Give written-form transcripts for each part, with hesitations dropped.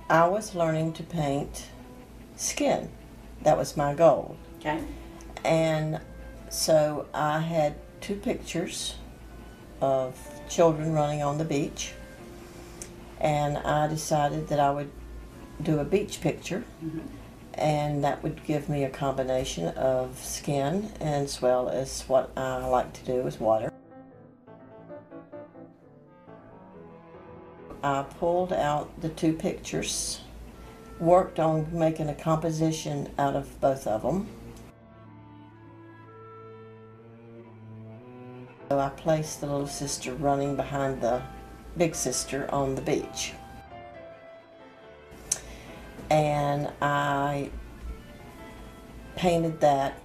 I was learning to paint skin. That was my goal. Okay. And so I had 2 pictures of children running on the beach, and I decided that I would do a beach picture, and that would give me a combination of skin as well as what I like to do with water. I pulled out the 2 pictures, worked on making a composition out of both of them. So I placed the little sister running behind the big sister on the beach. And I painted that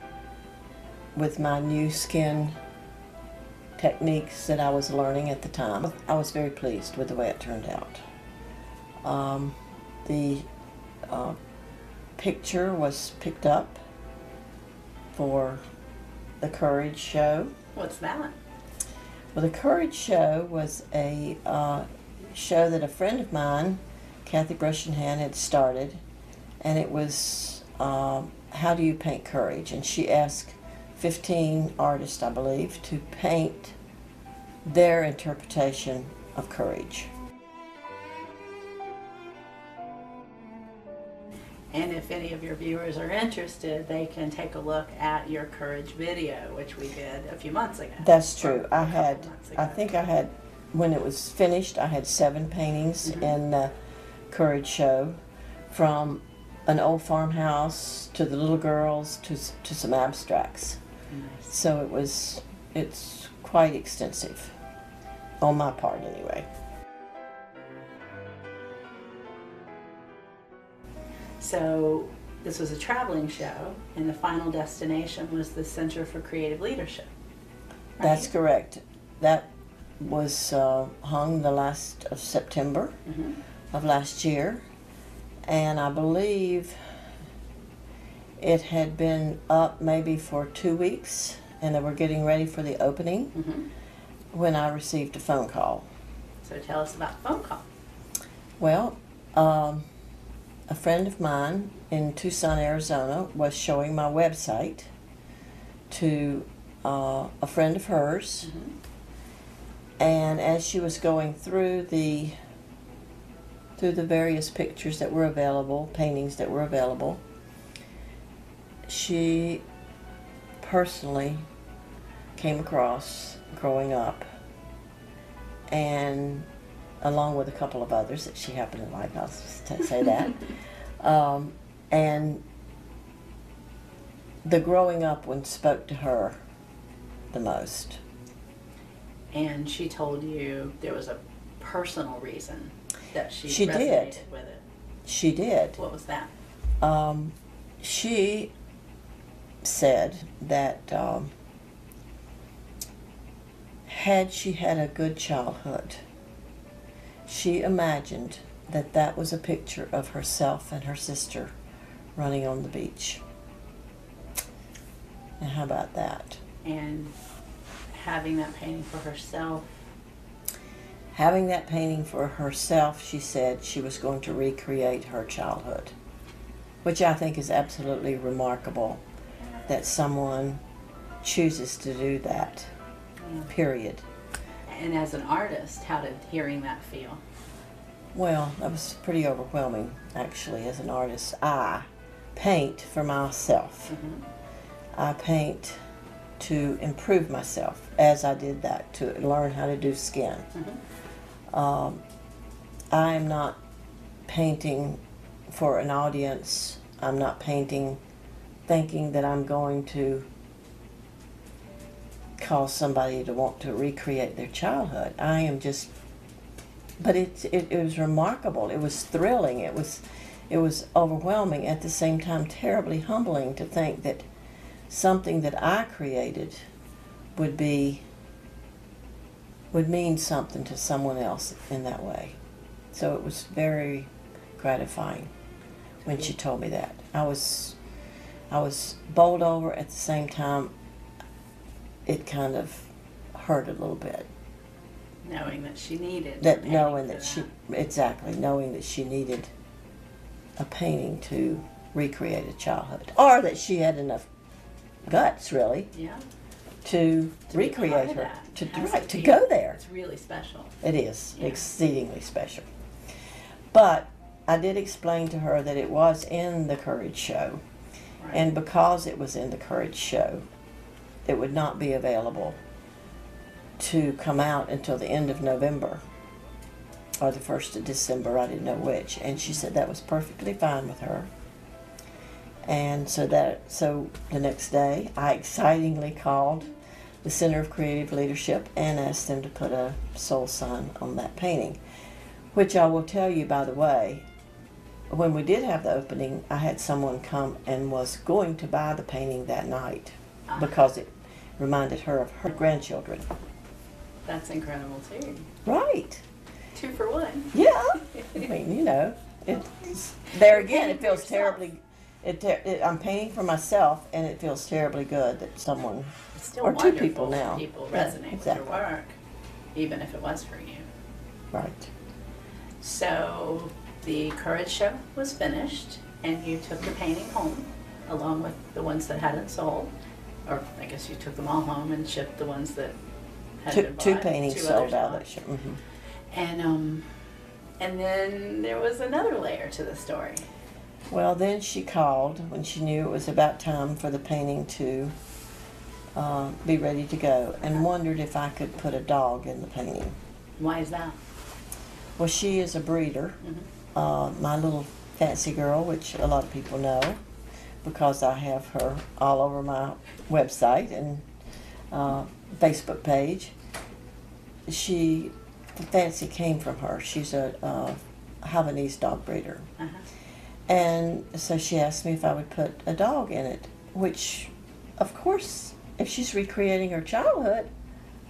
with my new skin techniques that I was learning at the time. I was very pleased with the way it turned out. The picture was picked up for the Courage show. What's that? Well, the Courage show was a show that a friend of mine, Kathy Brushenhan, had started, and it was how do you paint courage? And she asked 15 artists, I believe, to paint their interpretation of courage. And if any of your viewers are interested, they can take a look at your Courage video, which we did a few months ago. That's true. I think I had, when it was finished, I had 7 paintings in the Courage show, from an old farmhouse to the little girls to some abstracts. Nice. So it's quite extensive, on my part anyway. So this was a traveling show, and the final destination was the Center for Creative Leadership. Right? That's correct. That was hung the last of September of last year, and I believe it had been up maybe for 2 weeks, and they were getting ready for the opening when I received a phone call. So tell us about the phone call. Well, a friend of mine in Tucson, Arizona, was showing my website to a friend of hers, and as she was going through the various pictures that were available, paintings that were available, she personally came across Growing Up, and along with a couple of others that she happened to like, I'll just say that. And the Growing Up one spoke to her the most. And she told you there was a personal reason that she She resonated did. with it. She did. What was that? She said that had she had a good childhood, she imagined that that was a picture of herself and her sister running on the beach. And how about that? And having that painting for herself. Having that painting for herself, she said she was going to recreate her childhood, which I think is absolutely remarkable that someone chooses to do that, period. And as an artist, how did hearing that feel? Well, that was pretty overwhelming, actually, as an artist. I paint for myself. I paint to improve myself as I did that, to learn how to do skin. I am not painting for an audience. I'm not painting thinking that I'm going to cause somebody to want to recreate their childhood. I am just, but it was remarkable. It was thrilling. It was overwhelming. At the same time, terribly humbling to think that something that I created would mean something to someone else in that way. So it was very gratifying when she told me that. I was bowled over. At the same time, it kind of hurt a little bit. Knowing that she needed Knowing that she needed a painting to recreate a childhood, or that she had enough guts, really, Yeah. to To be part recreate of her, that. to It has right, to to be. go there. It's really special. It is Yeah. exceedingly special. But I did explain to her that it was in the Courage Show, Right. and because it was in the Courage Show, it would not be available to come out until the end of November or the 1st of December, I didn't know which. And she said that was perfectly fine with her. And so the next day, I excitingly called the Center of Creative Leadership and asked them to put a soul sign on that painting, which I will tell you, by the way, when we did have the opening, I had someone come and was going to buy the painting that night because it reminded her of her grandchildren. That's incredible too. Right. 2 for 1. Yeah. I mean, you know, it's, there again, it feels terribly, I'm painting for myself, and it feels terribly good that someone, It's still or 2 wonderful people now. when people Yeah, resonate exactly. with your work, even if it was for you. Right. So the Courage Show was finished, and you took the painting home, along with the ones that hadn't sold. Or I guess you took them all home and shipped the ones that hadn't been bought. 2 paintings 2 sold others out of bought. that show. Mm-hmm. And then there was another layer to the story. Well, then she called when she knew it was about time for the painting to be ready to go, and wondered if I could put a dog in the painting. Why is that? Well, she is a breeder, Mm-hmm. my little fancy girl, which a lot of people know because I have her all over my website and Facebook page. The fancy came from her. She's a Havanese dog breeder. Uh-huh. And so she asked me if I would put a dog in it, which, of course, if she's recreating her childhood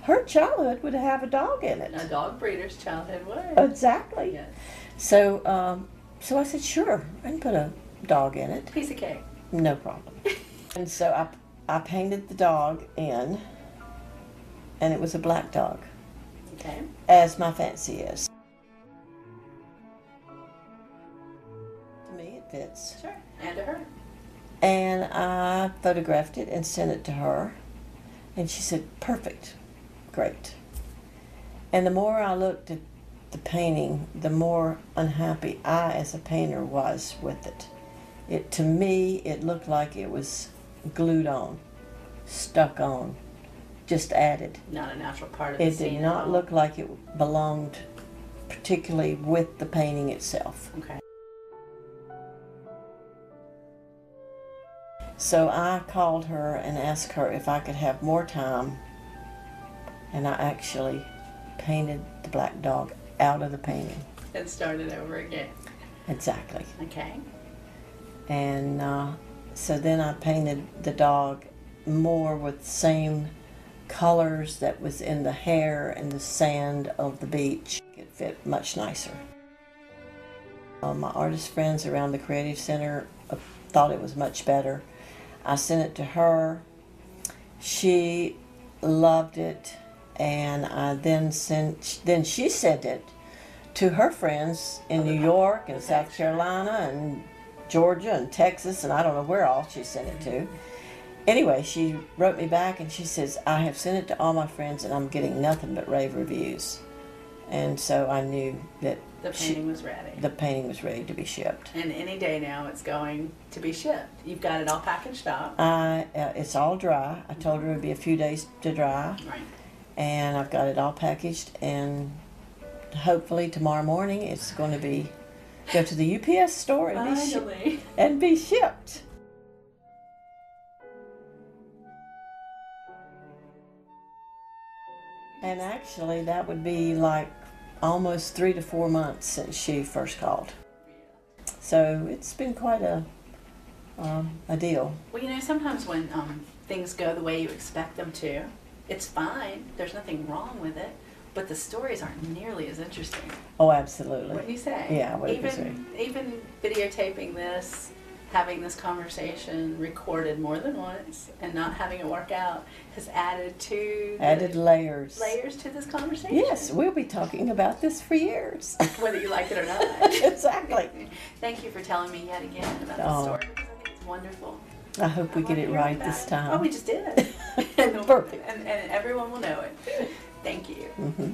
would have a dog in it. A dog breeder's childhood would. Exactly. Yes. So, so I said, sure, I can put a dog in it. Piece of cake. No problem. And so I painted the dog in, and it was a black dog, Okay. as my fancy is. To me, it fits. Sure. And to her. And I photographed it and sent it to her, and she said, perfect, great. And the more I looked at the painting, the more unhappy I, as a painter, was with it. To me, it looked like it was glued on, stuck on, just added. Not a natural part of the It scene. did at not all. look like it belonged particularly with the painting itself. Okay. So I called her and asked her if I could have more time, and I actually painted the black dog out of the painting. And started over again. Exactly. Okay. And so then I painted the dog more with the same colors that was in the hair and the sand of the beach. It fit much nicer. My artist friends around the Creative Center thought it was much better. I sent it to her. She loved it, and then she sent it to her friends in New York and South Carolina and Georgia and Texas, and I don't know where all she sent it to. Anyway, she wrote me back and she says, I have sent it to all my friends and I'm getting nothing but rave reviews. And so I knew that The painting was ready. the painting was ready to be shipped. And any day now it's going to be shipped. You've got it all packaged up. It's all dry. I told her it would be a few days to dry. Right. And I've got it all packaged, and hopefully tomorrow morning it's going to go to the UPS store Finally. and be shipped. And actually, that would be like almost 3 to 4 months since she first called. So it's been quite a deal. Well, you know, sometimes when things go the way you expect them to, it's fine. There's nothing wrong with it. But the stories aren't nearly as interesting. Oh, absolutely. What do you say? Yeah, what do you say? Even videotaping this having this conversation recorded more than once and not having it work out has added to layers to this conversation. Yes, we'll be talking about this for years. Whether you like it or not. Exactly. Thank you for telling me yet again about the story, because I think it's wonderful. I hope we get it right this time. Oh, we just did. Perfect. And everyone will know it. Thank you. Mm-hmm.